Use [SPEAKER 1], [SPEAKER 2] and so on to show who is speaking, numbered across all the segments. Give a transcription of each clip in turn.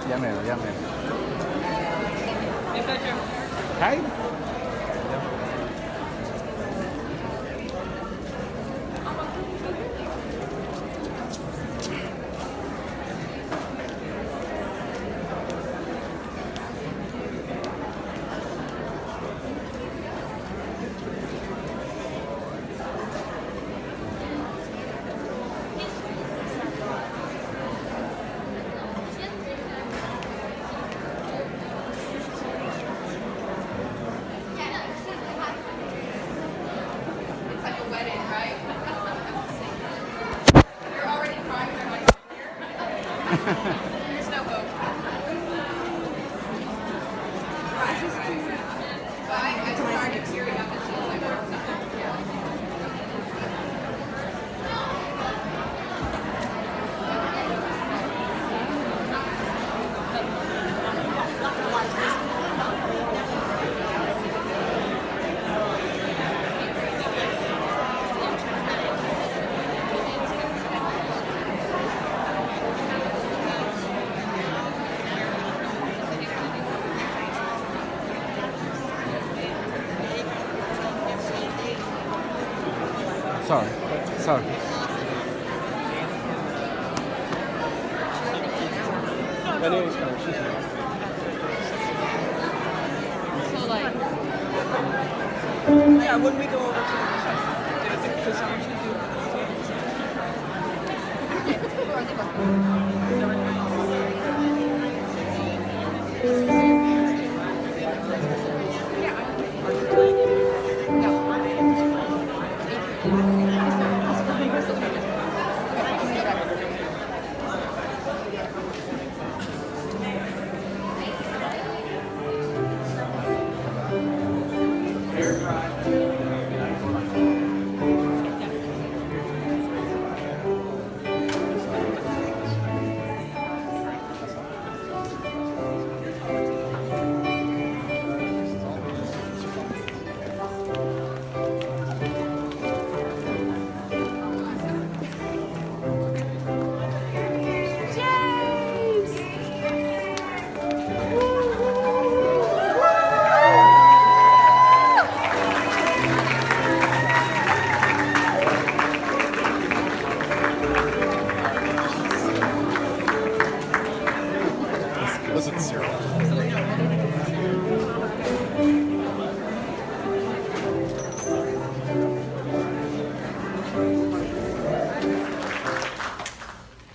[SPEAKER 1] Llámelo. Hi. Sorry.
[SPEAKER 2] My name is Connor.
[SPEAKER 3] So like,
[SPEAKER 2] yeah, when we go over to the side, because I usually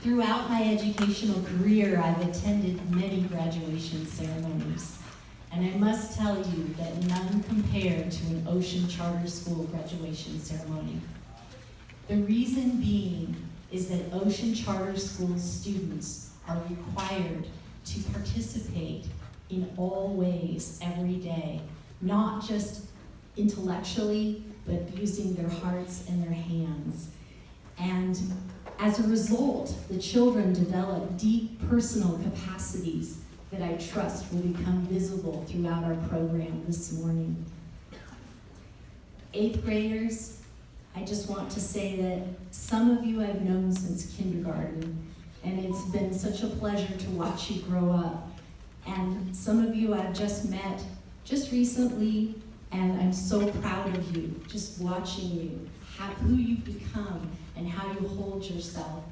[SPEAKER 4] Throughout my educational career, I've attended many graduation ceremonies, and I must tell you that none compare to an Ocean Charter School graduation ceremony. The reason being is that Ocean Charter School students are required to participate in all ways every day, not just intellectually, but using their hearts and their hands. And as a result, the children develop deep personal capacities that I trust will become visible throughout our program this morning. 8th graders, I just want to say that some of you I've known since kindergarten, and it's been such a pleasure to watch you grow up. And some of you I've just met just recently, and I'm so proud of you, just watching you, who you've become, and how you hold yourself.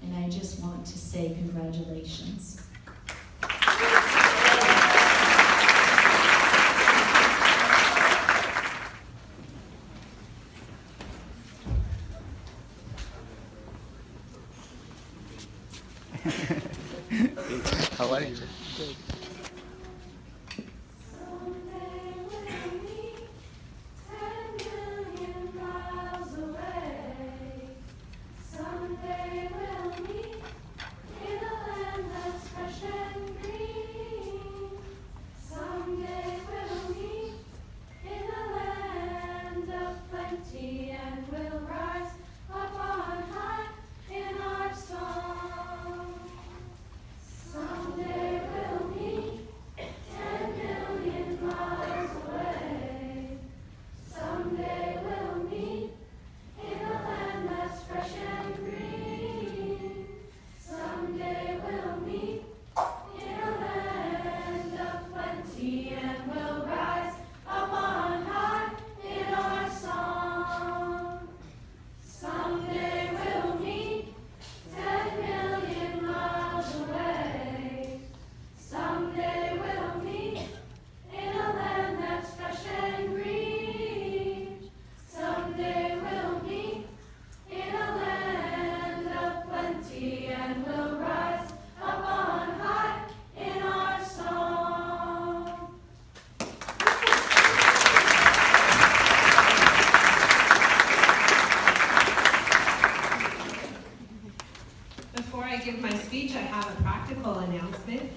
[SPEAKER 4] And I just want to say congratulations.
[SPEAKER 1] How are you?
[SPEAKER 5] Someday we'll meet. and we'll rise up on high in our song.
[SPEAKER 6] Before I give my speech, I have a practical announcement.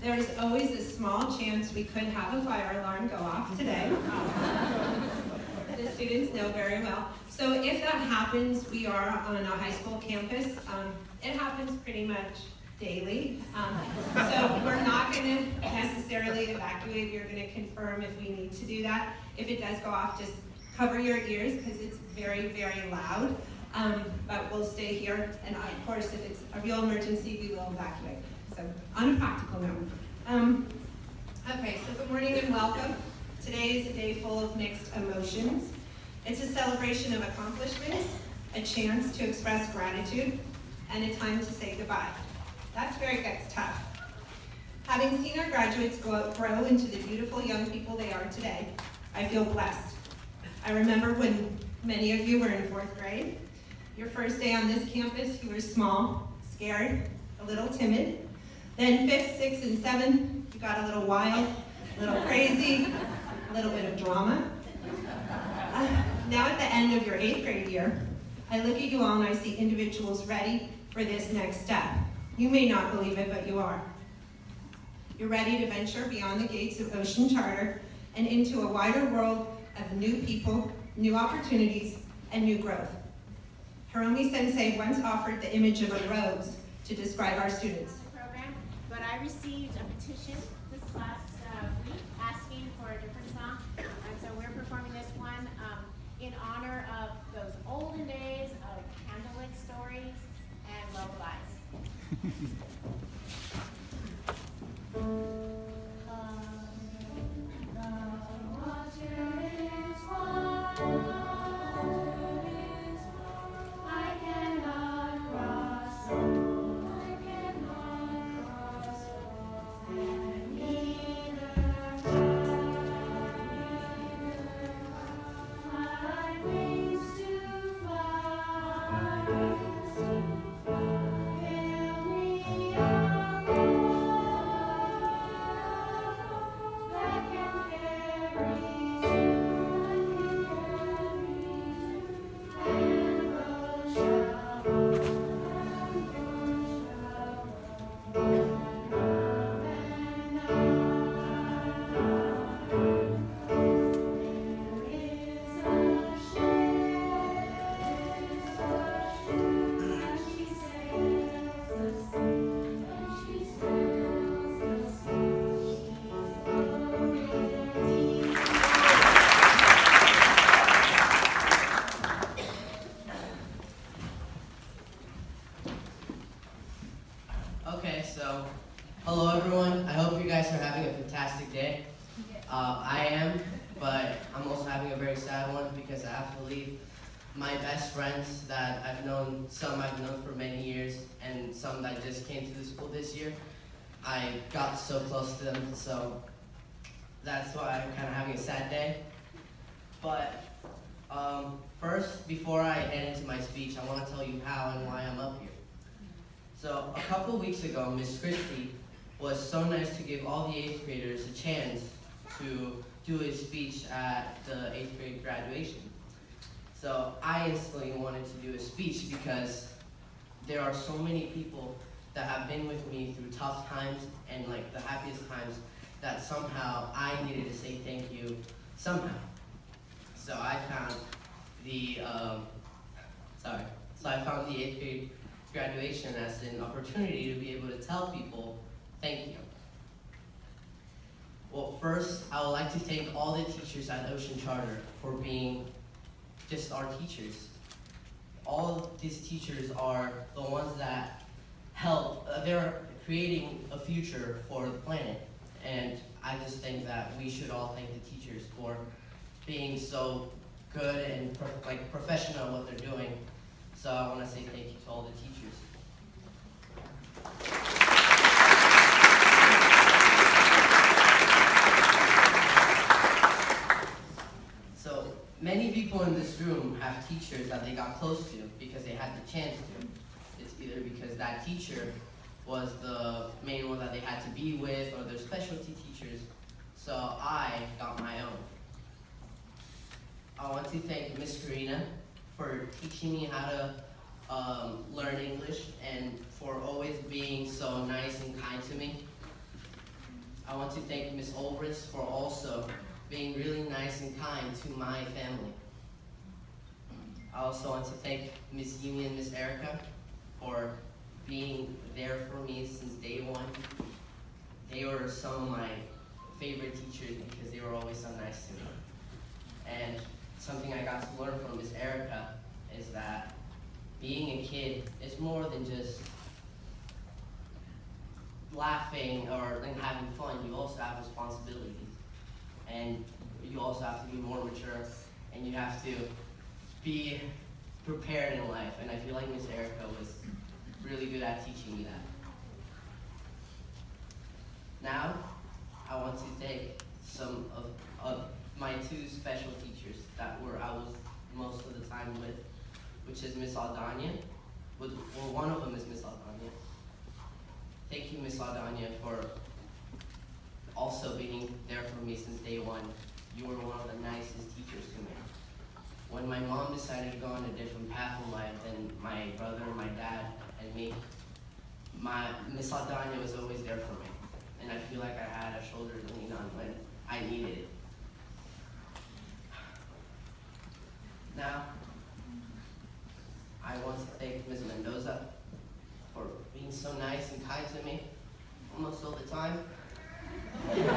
[SPEAKER 6] There's always a small chance we could have a fire alarm go off today. The students know very well. So if that happens, we are on a high school campus. It happens pretty much daily. So we're not going to necessarily evacuate. We're going to confirm if we need to do that. If it does go off, just cover your ears because it's very, very loud. But we'll stay here. And of course, if it's a real emergency, we will evacuate. So on a practical note. Okay, so good morning and welcome. Today is a day full of mixed emotions. It's a celebration of accomplishments, a chance to express gratitude, and a time to say goodbye. That's where it gets tough. Having seen our graduates grow into the beautiful young people they are today, I feel blessed. I remember when many of you were in 4th grade. Your first day on this campus, you were small, scared, a little timid. Then 5th, 6th, and 7th, you got a little wild, a little crazy, a little bit of drama. Now at the end of your 8th grade year, I look at you all and I see individuals ready for this next step. You may not believe it, but you are. You're ready to venture beyond the gates of Ocean Charter and into a wider world of new people, new opportunities, and new growth. Hiromi Sensei once offered the image of a rose to describe our students.
[SPEAKER 7] Program, but I received a petition this last week asking for a different song, and so we're performing this one in honor of those olden days of candlelit stories and lullabies.
[SPEAKER 8] Okay, so hello everyone. I hope you guys are having a fantastic day. I am, but I'm also having a very sad one because I have to leave my best friends that I've known. Some I've known for many years, and some that just came to the school this year. I got so close to them, so that's why I'm kind of having a sad day. But first, before I head into my speech, I want to tell you how and why I'm up here. So a couple weeks ago, Miss Christie was so nice to give all the 8th graders a chance to do a speech at the 8th grade graduation. So I instantly wanted to do a speech because there are so many people that have been with me through tough times and like the happiest times that somehow I needed to say thank you somehow. So I found the 8th grade graduation as an opportunity to be able to tell people thank you. Well, first, I would like to thank all the teachers at Ocean Charter for being just our teachers. All of these teachers are the ones that help, they're creating a future for the planet. And I just think that we should all thank the teachers for being so good and professional at what they're doing. So I want to say thank you to all the teachers. So many people in this room have teachers that they got close to because they had the chance to. It's either because that that teacher was the main one that they had to be with, or their specialty teachers, so I got my own. I want to thank Miss Karina for teaching me how to learn English and for always being so nice and kind to me. I want to thank Miss Olbrist for also being really nice and kind to my family. I also want to thank Miss Yumi and Miss Erica for being there for me since day one. They were some of my favorite teachers because they were always so nice to me. And something I got to learn from Miss Erica is that being a kid is more than just laughing or having fun. You also have responsibilities. And you also have to be more mature, and you have to be prepared in life. And I feel like Miss Erica was really good at teaching me that. Now, I want to thank some of my two special teachers that I was most of the time with, which is Miss Aldana. Well, one of them is Miss Aldana. Thank you, Miss Aldana, for also being there for me since day one. You were one of the nicest teachers to me. When my mom decided to go on a different path in life than my brother, my dad, and me, Miss Aldana was always there for me. And I feel like I had a shoulder to lean on when I needed it. Now, I want to thank Ms. Mendoza for being so nice and kind to me almost all the time. All the time.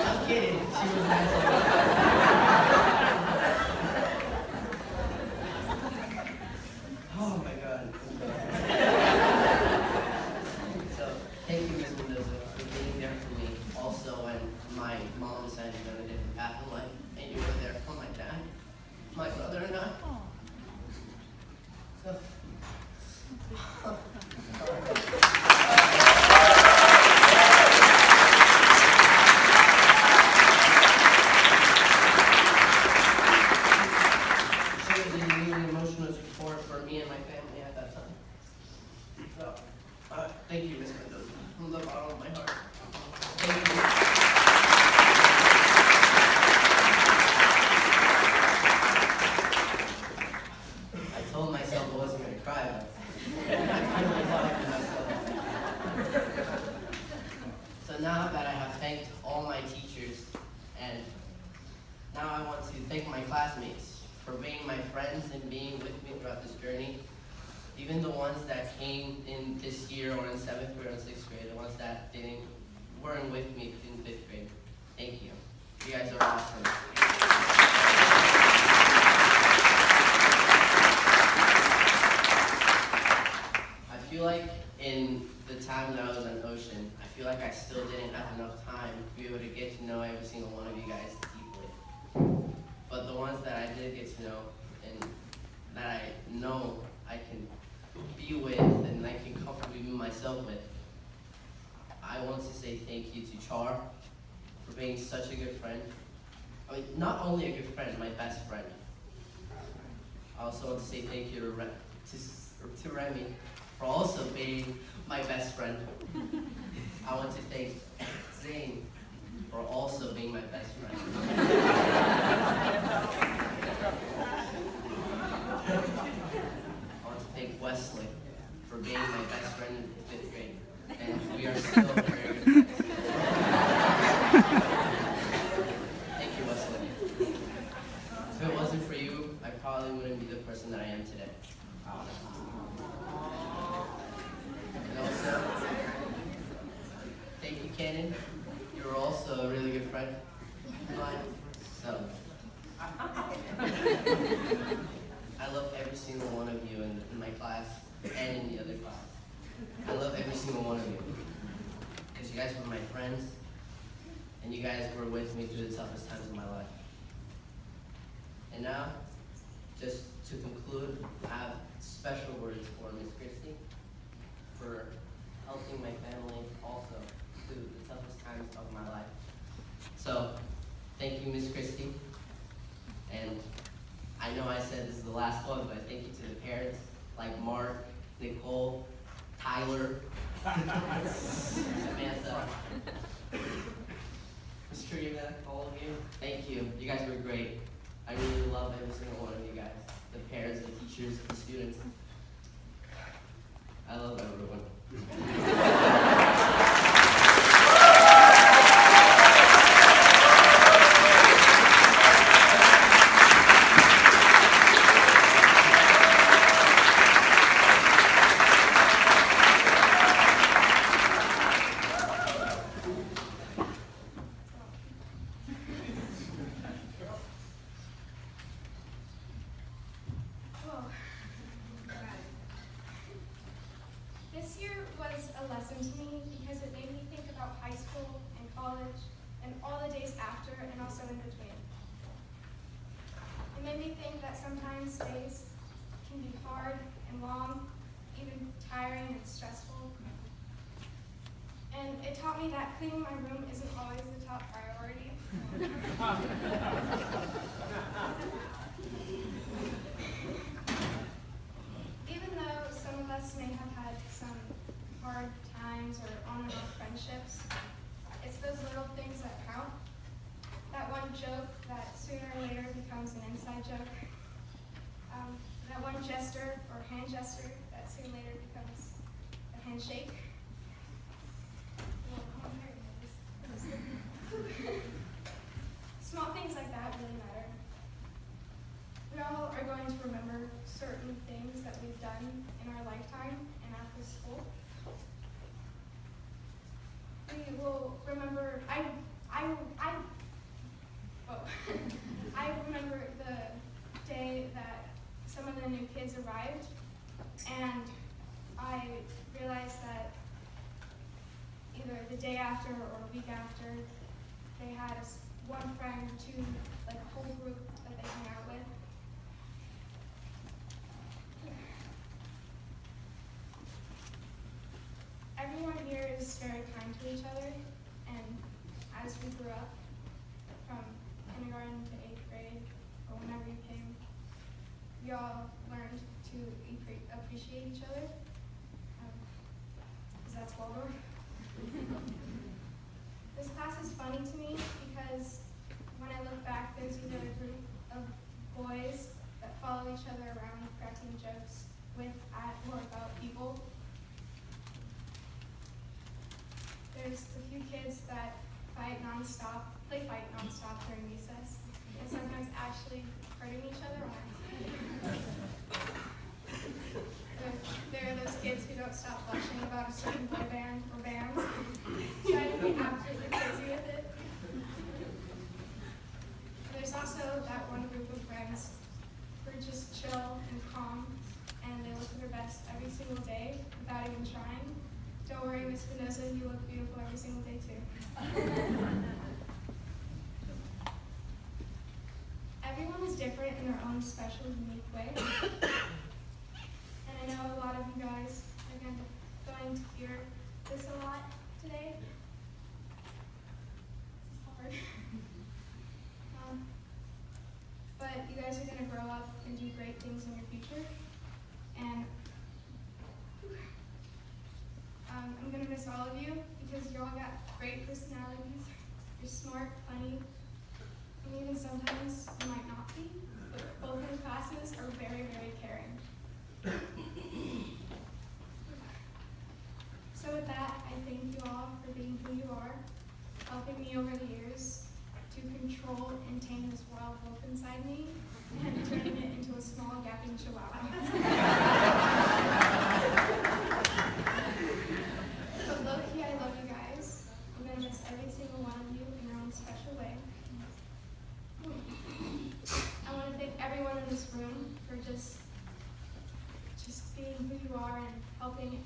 [SPEAKER 8] I'm kidding, she was nice to me. Oh my God. So, thank you, Ms. Mendoza, for being there for me. Also, when my mom decided to go a different path in life, and you were there for my dad, my brother, and I. So, she was really emotional support for me and my family at that time. So, thank you, Ms. Mendoza, from the bottom of my heart. Thank you. I told myself I wasn't going to cry, but I finally thought I could myself. So now that I have thanked all my teachers, and now I want to thank my classmates for being my friends and being with me throughout this journey. Even the ones that came in this year or in 7th grade or 6th grade, the ones that weren't with me in 5th grade. Thank you. You guys are awesome. I feel like in the time that I was on Ocean, I feel like I still didn't have enough time to be able to get to know every single one of you guys deeply. But the ones that I did get to know and that I know I can be with and I can comfortably be myself with, I want to say thank you to Char for being such a good friend. I mean, not only a good friend, my best friend. I also want to say thank you to Remy for also being my best friend. I want to thank Zane for also being my best friend. I want to thank Wesley for being my best friend in 5th grade. And we are still very good friends. Thank you, Wesley. If it wasn't for you, I probably wouldn't be the person that I am today. And also, thank you, Cannon. You're also a really good friend of mine. So, I love every single one of you in my class and in the other class. I love every single one of you because you guys were my friends and you guys were with me through the toughest times of my life. And now, just to conclude, I have special words for Miss Christie for helping my family also through the toughest times of my life. So, Thank you, Miss Christie. And I know I said this is the last one, but thank you to the parents like Mark, Nicole, Tyler, Samantha, Miss Trina, all of you. Thank you. You guys were great. I really love every single one of you guys. The parents, the teachers, the students. I love everyone.
[SPEAKER 9] This year was a lesson to me because it made me think about high school and college and all the days after and also in between. It made me think that sometimes days can be hard and long, even tiring and stressful. And it taught me that cleaning my room isn't always the top priority. Even though some of us may have had some hard times or on and off friendships, it's those little things that count. That one joke that sooner or later becomes an inside joke. That one gesture or hand gesture that sooner or later becomes a handshake. Small things like that really matter. We all are going to remember certain things that we've done in our lifetime and at this school. We will remember, I remember the day that some of the new kids arrived, and I realized that either the day after or a week after, they had one friend or two, like a whole group that they hung out with. Everyone here is very kind to each other, and as we grew up, from kindergarten to 8th grade, or whenever you came, we all learned to appreciate each other, because that's Waldorf. This class is funny to me because when I look back, there's either a group of boys that follow each other around cracking jokes with, at, or about people. There's a few kids that play fight nonstop during recess, and sometimes actually hurting each other on accident. There are those kids who don't stop blushing about a certain boy band or bands, trying to be absolutely crazy with it. There's also that one group of friends who are just chill and calm, and they look their best every single day without even trying. Don't worry, Miss Mendoza, you look beautiful every single day too. Everyone is different in their own special, unique way. And I know a lot of you guys are going to hear this a lot today. It's hard. But you guys are going to grow up and do great things in your future. And I'm going to miss all of you because you all got great personalities. You're smart, funny, and even sometimes you might not be, but both your classes are very, very caring. So with that, I thank you all for being who you are, helping me over the years to control and tame this wild wolf inside me, and turning it into a small yapping chihuahua. But low-key, I love you guys. I'm going to miss every single one of you in your own special way. I want to thank everyone in this room for just being who you are and helping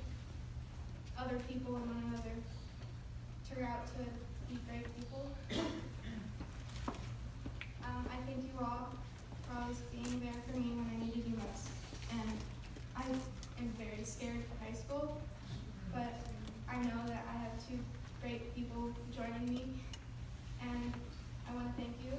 [SPEAKER 9] other people and one another turn out to be great people. I thank you all for always being there for me when I needed you most. And I am very scared for high school, but I know that I have two great people joining me, and I want to thank you.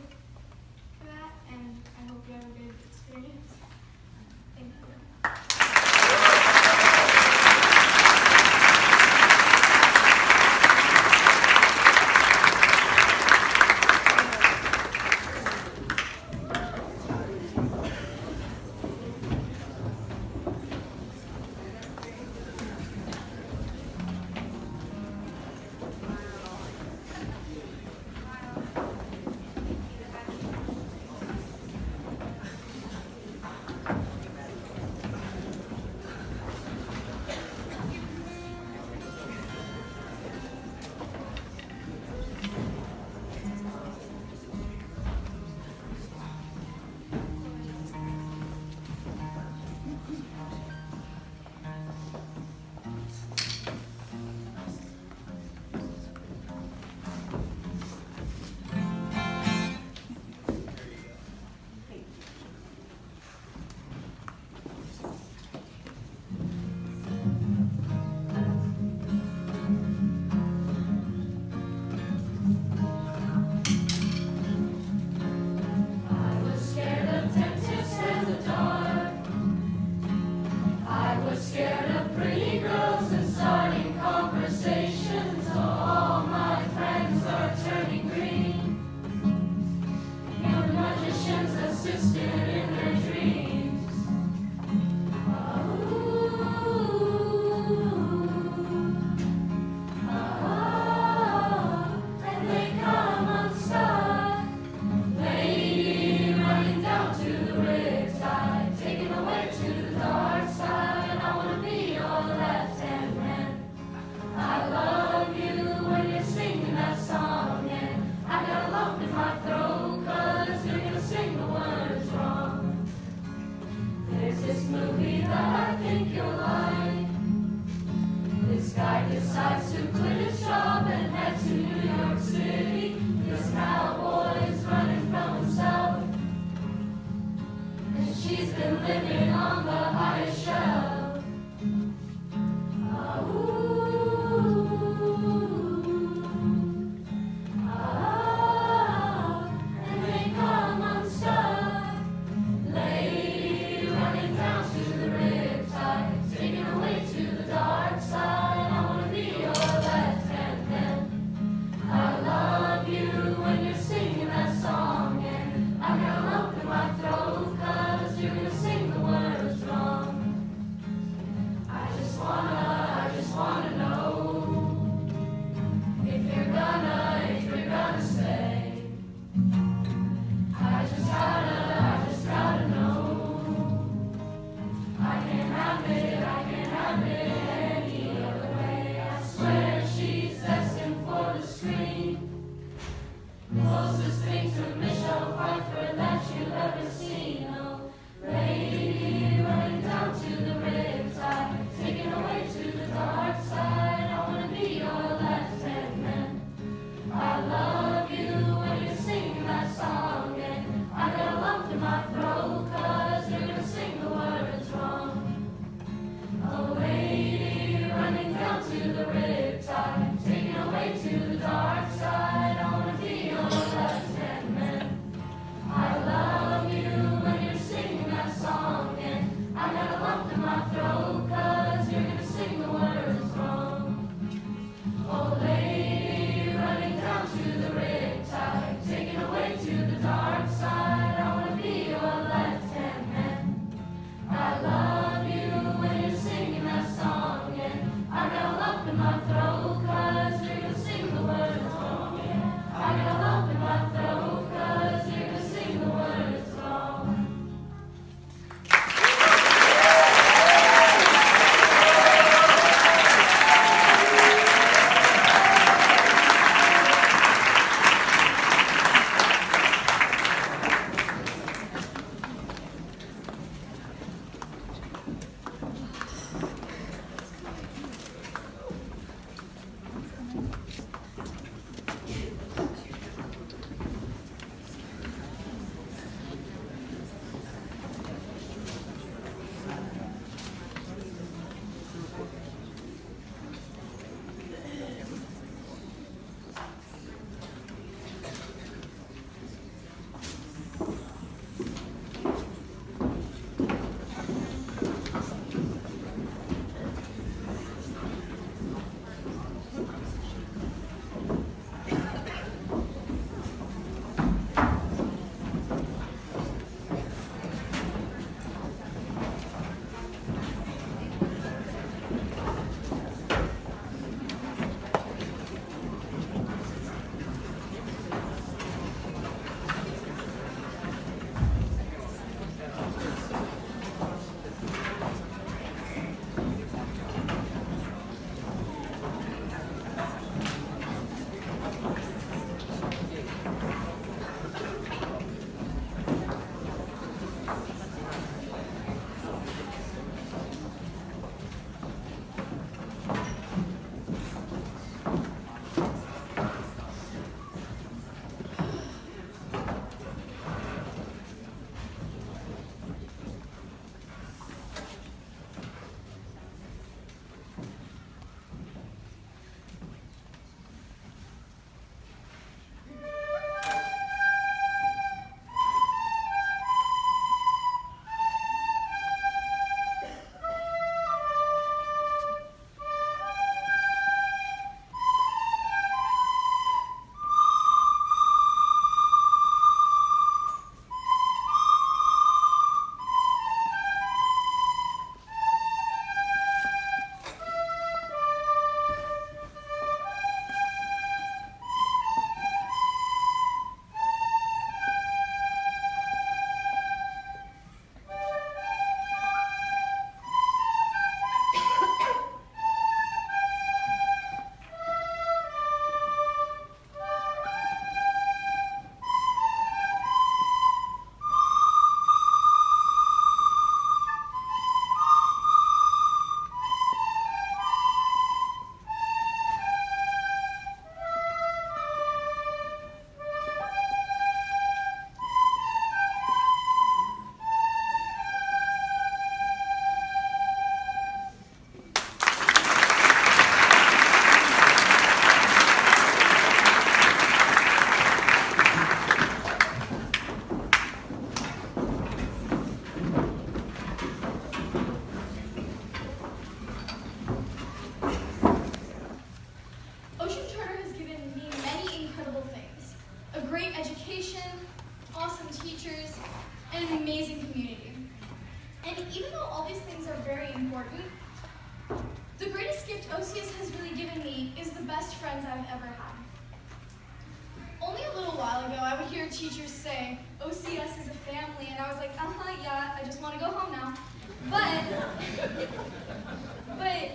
[SPEAKER 5] persistent in their dreams. And they come unstuck, lady running down to the riptide, taken away to the dark side. I wanna be your left-hand man. I love you when you're singing that song, and I got a lump in my throat 'cause you're gonna sing the words wrong.
[SPEAKER 9] awesome teachers, and an amazing community. And even though all these things are very important, the greatest gift OCS has really given me is the best friends I've ever had. Only a little while ago, I would hear teachers say, OCS is a family, and I was like, yeah, I just want to go home now. But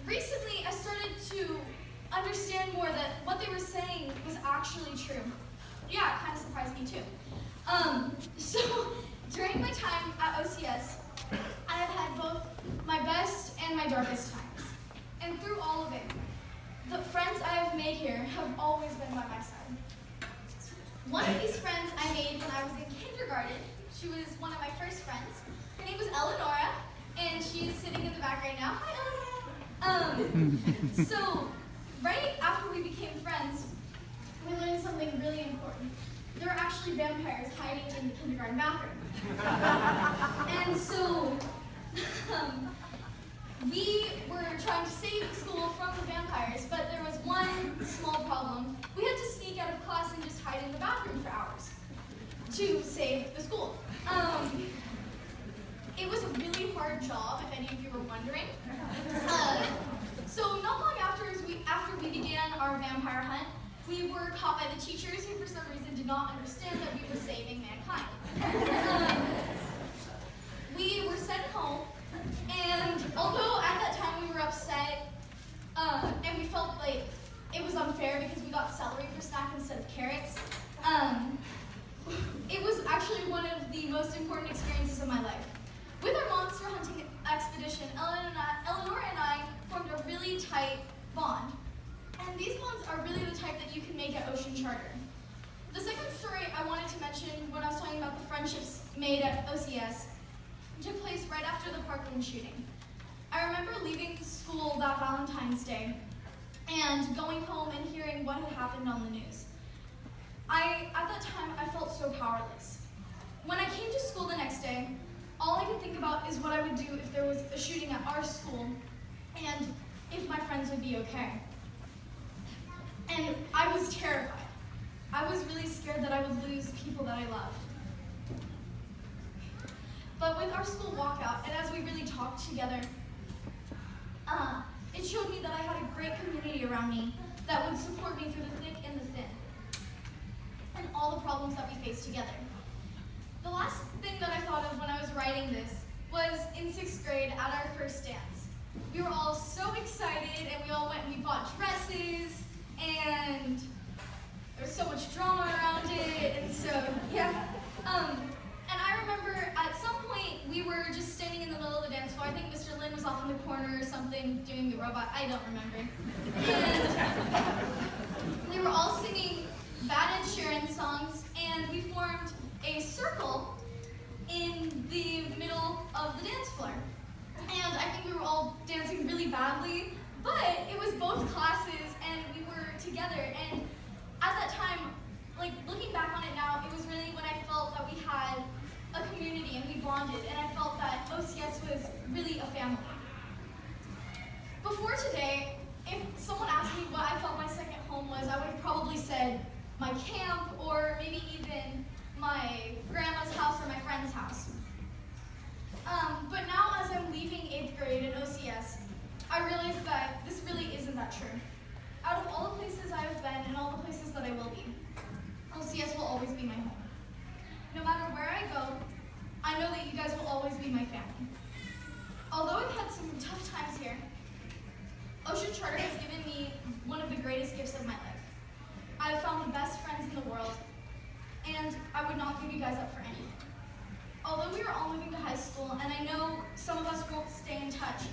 [SPEAKER 9] recently, I started to understand more that what they were saying was actually true. Yeah, it kind of surprised me too. So during my time at OCS, I have had both my best and my darkest times. And through all of it, the friends I have made here have always been by my side. One of these friends I made when I was in kindergarten. She was one of my first friends. Her name was Eleonora, and she's sitting in the back right now. Hi, Eleonora. So right after we became friends, we learned something really important. There were actually vampires hiding in the kindergarten bathroom. And so we were trying to save the school from the vampires, but there was one small problem. We had to sneak out of class and just hide in the bathroom for hours to save the school. It was a really hard job, if any of you were wondering. So not long after we began our vampire hunt, we were caught by the teachers who for some reason did not understand that we were saving mankind. We were sent home, and although at that time we were upset, and we felt like it was unfair because we got celery for snack instead of carrots, it was actually one of the most important experiences of my life. With our monster hunting expedition, Eleanor and I formed a really tight bond. And these bonds are really the type that you can make at Ocean Charter. The second story I wanted to mention when I was talking about the friendships made at OCS took place right after the Parkland shooting. I remember leaving school that Valentine's Day and going home and hearing what had happened on the news. At that time, I felt so powerless. When I came to school the next day, all I could think about is what I would do if there was a shooting at our school and if my friends would be okay. And I was terrified. I was really scared that I would lose people that I love. But with our school walkout, and as we really talked together, it showed me that I had a great community around me that would support me through the thick and the thin, and all the problems that we faced together. The last thing that I thought of when I was writing this was in 6th grade at our first dance. We were all so excited, and we all went and we bought dresses, and there was so much drama around it, and so, yeah. And I remember at some point we were just standing in the middle of the dance floor. I think Mr. Lin was off in the corner or something doing the robot. I don't remember. And we were all singing Bad Ed Sheeran songs, and we formed a circle in the middle of the dance floor. And I think we were all dancing really badly, but it was both classes and we were together. And at that time, like looking back on it now, it was really when I felt that we had a community and we bonded, and I felt that OCS was really a family. Before today, if someone asked me what I felt my second home was, I would have probably said my camp or maybe even my grandma's house or my friend's house. But now as I'm leaving 8th grade in OCS, I realize that this really isn't that true. Out of all the places I have been and all the places that I will be, OCS will always be my home. No matter where I go, I know that you guys will always be my family. Although I've had some tough times here, Ocean Charter has given me one of the greatest gifts of my life. I have found the best friends in the world, and I would not give you guys up for anything. Although we are all moving to high school, and I know some of us won't stay in touch,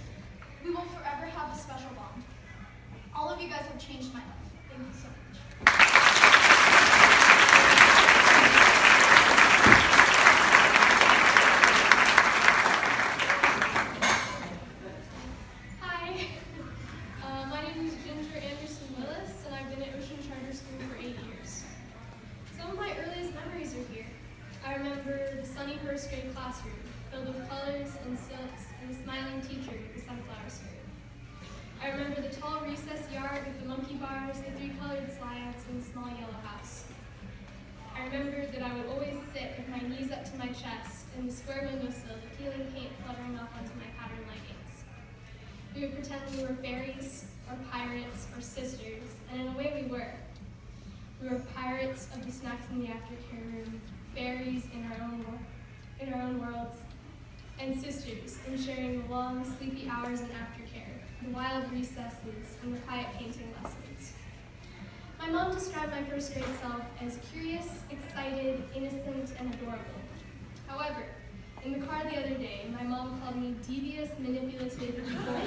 [SPEAKER 9] we will forever have a special bond. All of you guys have changed my life. Thank you so much.
[SPEAKER 10] First grade classroom filled with colors and silks and a smiling teacher with the sunflower skirt. I remember the tall recess yard with the monkey bars, the 3-colored slides, and the small yellow house. I I remembered that I would always sit with my knees up to my chest in the square windowsill, feeling paint fluttering off onto my patterned leggings. We would pretend we were fairies, or pirates, or sisters, and in a way we were. We were pirates of the snacks in the aftercare room, fairies in our own worlds, and sisters in sharing the long, sleepy hours in aftercare, the wild recesses, and the quiet painting lessons. My mom described my first grade self as curious, excited, innocent, and adorable. However, in the car the other day, my mom called me devious, manipulative, and boring.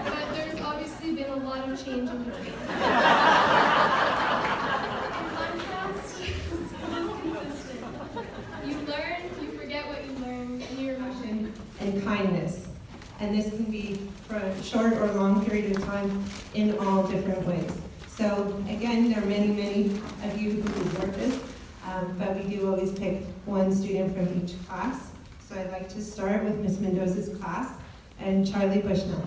[SPEAKER 10] But there's obviously been a lot of change in between. In contrast, school is consistent. You learn, you forget what you learned, and you remember.
[SPEAKER 6] And kindness. And this can be for a short or long period of time in all different ways. So again, there are many, many of you who deserve this, but we do always pick one student from each class. So I'd like to start with Ms. Mendoza's class and Charlie Bushnell.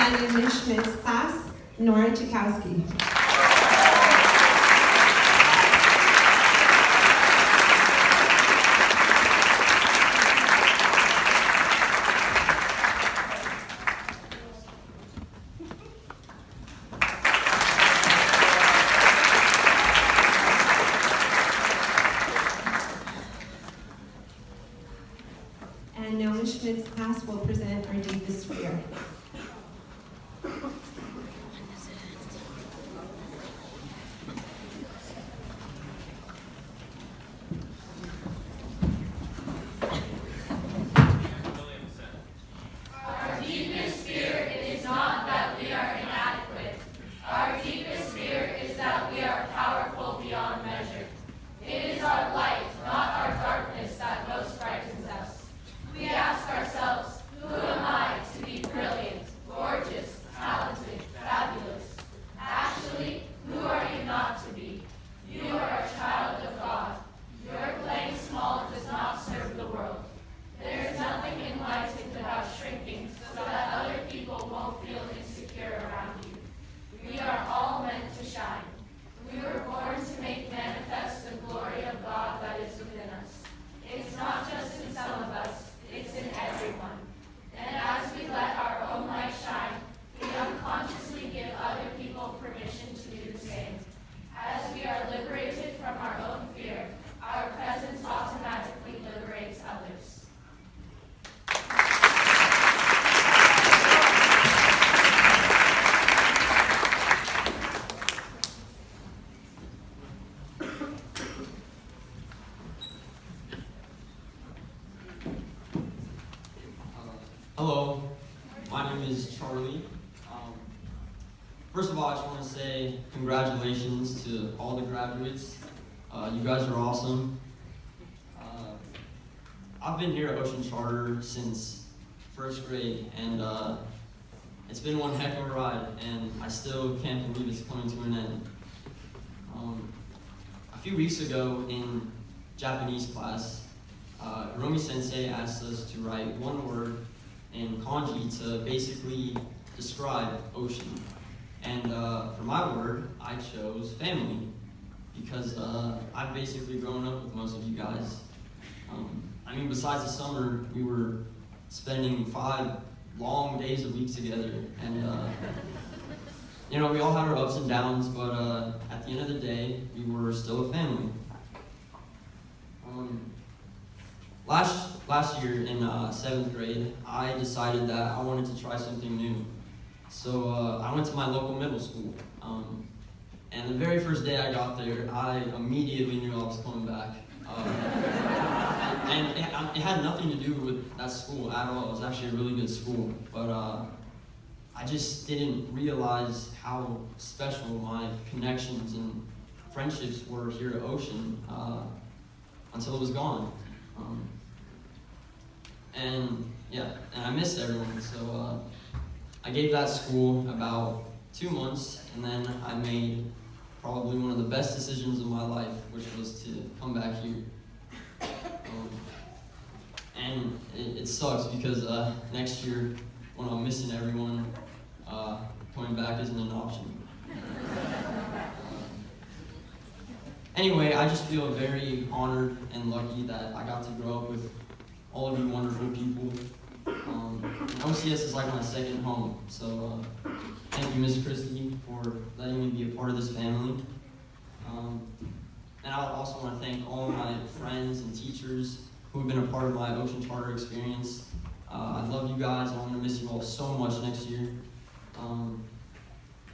[SPEAKER 6] And in Ms. Schmidt's class, Nora Chakowski. And now Ms. Schmidt's class will present our deepest fear.
[SPEAKER 5] Our deepest fear is not that we are inadequate. Our deepest fear is that we are powerful beyond measure. It is our light, not our darkness, that most frightens us. We ask ourselves, who am I to be brilliant, gorgeous, talented, fabulous? Actually, who are you not to be? You are a child of God. Your playing small does not serve the world. There is nothing enlightened about shrinking so that other people won't feel insecure around you. We are all meant to shine. We were born to make manifest the glory of God that is within us. It's not just in some of us, it's in everyone. And as we let our own light shine, we unconsciously give other people permission to do the same. As we are liberated from our own fear, our presence automatically liberates others.
[SPEAKER 11] Hello, my name is Charlie. First of all, I just want to say congratulations to all the graduates. You guys are awesome. I've been here at Ocean Charter since first grade, and it's been one heck of a ride, and I still can't believe it's coming to an end. A few weeks ago in Japanese class, Hiromi Sensei asked us to write one word in kanji to basically describe ocean. And for my word, I chose family, because I've basically grown up with most of you guys. I mean, besides the summer, we were spending 5 long days a week together, and you know, we all had our ups and downs, but at the end of the day, we were still a family. Last year in 7th grade, I decided that I wanted to try something new. So I went to my local middle school. And the very first day I got there, I immediately knew I was coming back. And it had nothing to do with that school at all. It was actually a really good school. But I just didn't realize how special my connections and friendships were here at Ocean until it was gone. And yeah, and I missed everyone. So I gave that school about 2 months, and then I made probably one of the best decisions of my life, which was to come back here. And it sucks because next year, when I'm missing everyone, coming back isn't an option. Anyway, I just feel very honored and lucky that I got to grow up with all of you wonderful people. OCS is like my second home, so thank you, Miss Christie, for letting me be a part of this family. And I also want to thank all of my friends and teachers who have been a part of my Ocean Charter experience. I love you guys, and I'm going to miss you all so much next year.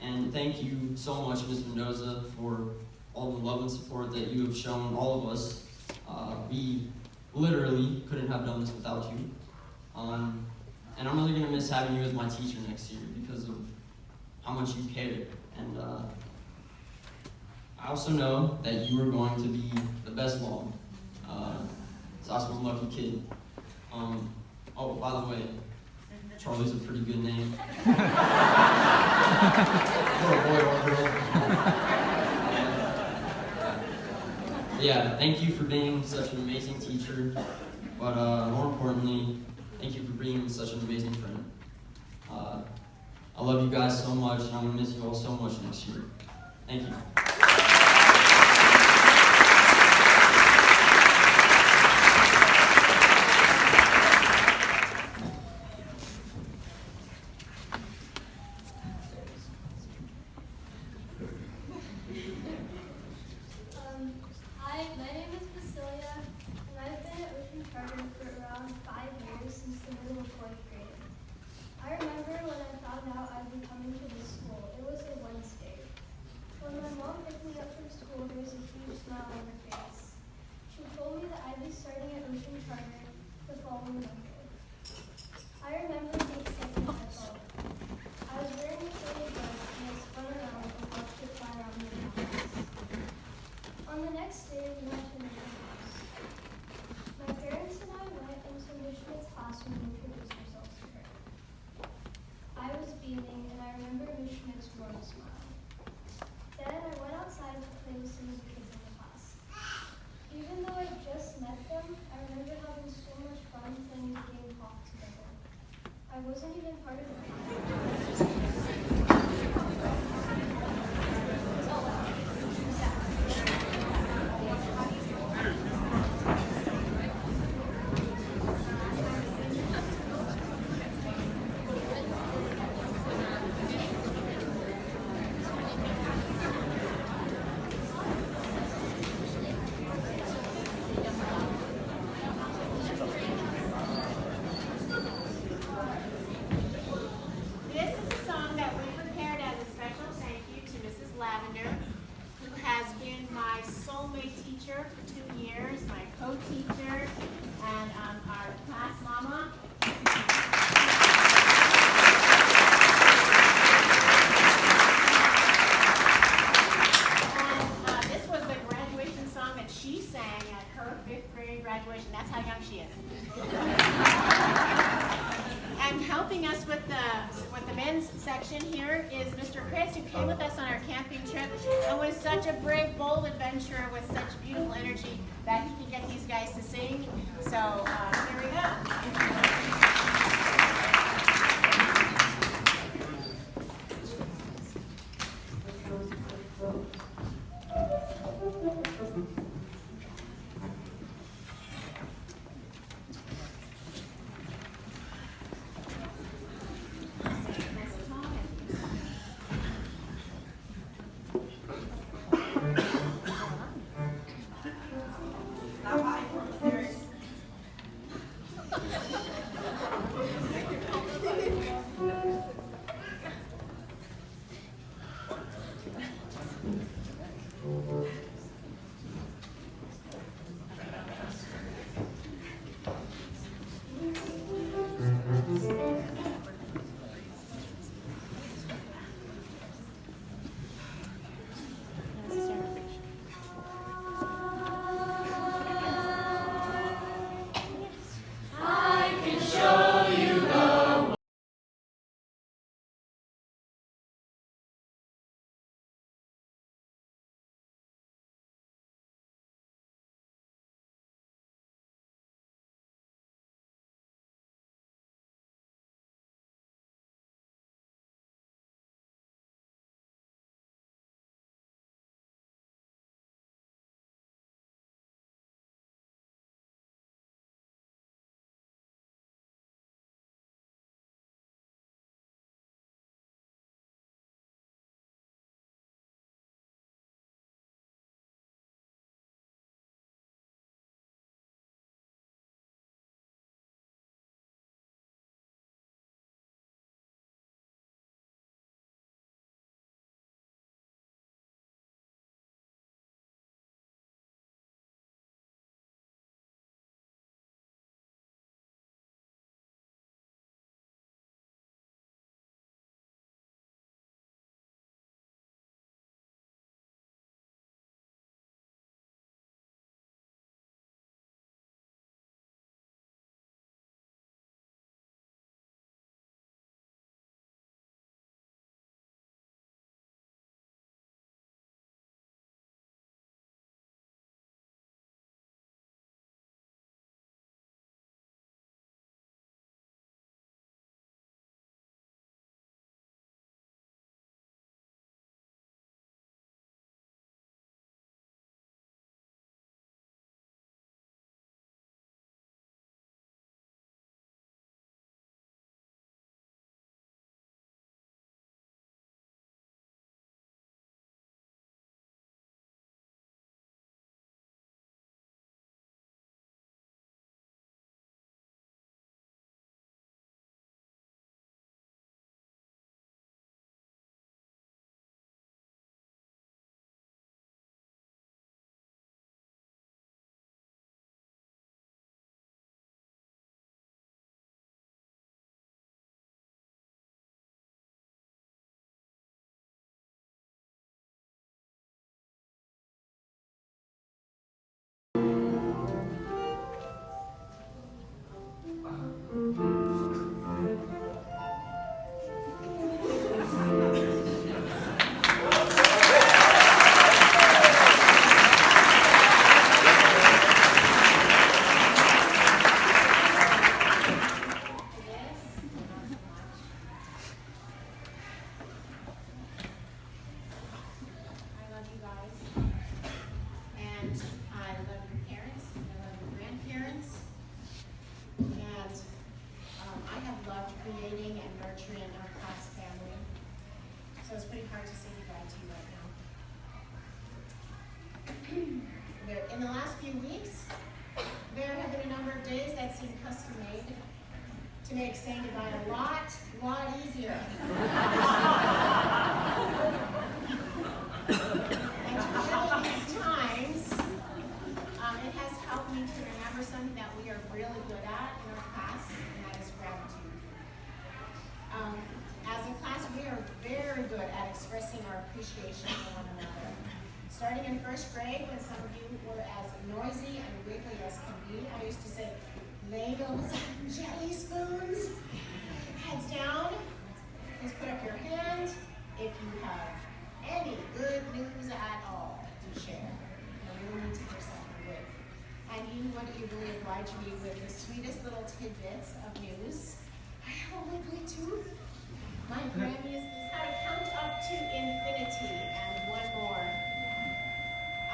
[SPEAKER 11] And thank you so much, Ms. Mendoza, for all the love and support that you have shown all of us. We literally couldn't have done this without you. And I'm really going to miss having you as my teacher next year because of how much you cared. And I also know that you are going to be the best mom. So I was a lucky kid. Oh, by the way, Charlie's a pretty good name. For a boy or a girl. Yeah, thank you for being such an amazing teacher, but more importantly, thank you for being such an amazing friend. I love you guys so much, and I'm going to miss you all so much next year. Thank you.
[SPEAKER 10] Hi, my name is Basilia, and I've been at Ocean Charter for around 5 years since the middle of 4th grade. I remember when I found out I'd be coming to this school. It was a Wednesday. When my mom picked me up from school, there was a huge smile on her face. She told me that I'd be starting at Ocean Charter the following Monday. I remember the excitement I felt. I was wearing a silly dress and I spun around and watched it fly around the campus. On the next day, we went to Mission House. My parents and I went into Mission Schmidt's classroom and introduced ourselves to her. I was beaming, and I remember Mission Schmidt's warm smile. Then I went outside to play with some of the kids in the class. Even though I just met them, I remember having so much fun playing the game Hawk together. I wasn't even part of the
[SPEAKER 7] This is a song that we prepared as a special thank you to Mrs. Lavender, who has been my soulmate teacher for 2 years, my co-teacher, and our class mama. And this was the graduation song that she sang at her 5th grade graduation. That's how young she is. And helping us with the men's section here is Mr. Chris, who came with us on our camping trip and was such a brave, bold adventurer with such beautiful energy that he can get these guys to sing. So here we go. creating and nurturing our class family. So it's pretty hard to say goodbye to you right now. In the last few weeks, there have been a number of days that seem custom made to make saying goodbye a lot easier. And to really these times, it has helped me to remember something that we are really good at in our class, and that is gratitude. As a class, we are very good at expressing our appreciation for one another. Starting in first grade, when some of you were as noisy and wiggly as can be, I used to say, Legos and jelly spoons. Heads down. Please put up your hand if you have any good news at all to share. You really need to hear something good. And you would eagerly oblige me with the sweetest little tidbits of news. I have a wiggly tooth. My Grammy is how to count up to infinity and one more.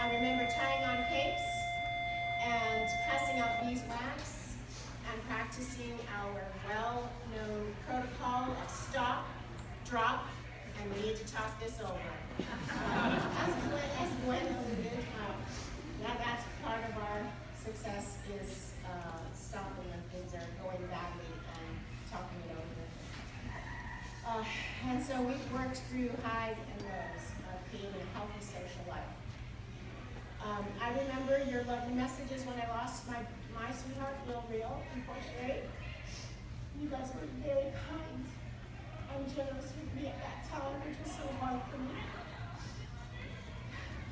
[SPEAKER 7] I remember tying on capes and passing out beeswax and practicing our well-known protocol of stop, drop, and we need to talk this over. As Gwen alluded, that's part of our success is stopping when things are going badly and talking it over. And so we've worked through highs and lows of creating a healthy social life. I remember your lovely messages when I lost my sweetheart, Will Real, in fourth grade. You guys were very kind and generous with me at that time, which was so hard for me.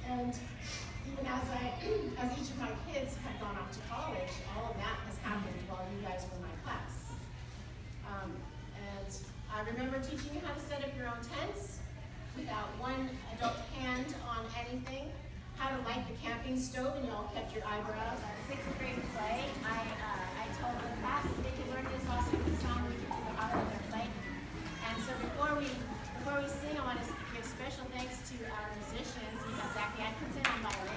[SPEAKER 7] And even as each of my kids have gone off to college, all of that has happened while you guys were in my class. And I remember teaching you how to set up your own tents without one adult hand on anything, how to light the camping stove, and you all kept your eyebrows. Sixth grade play, I told the class that they could learn this also the song we could do the heart of their play. And so before we sing, I want to give special thanks to our musicians. We got Zach Atkinson on violin.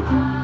[SPEAKER 5] I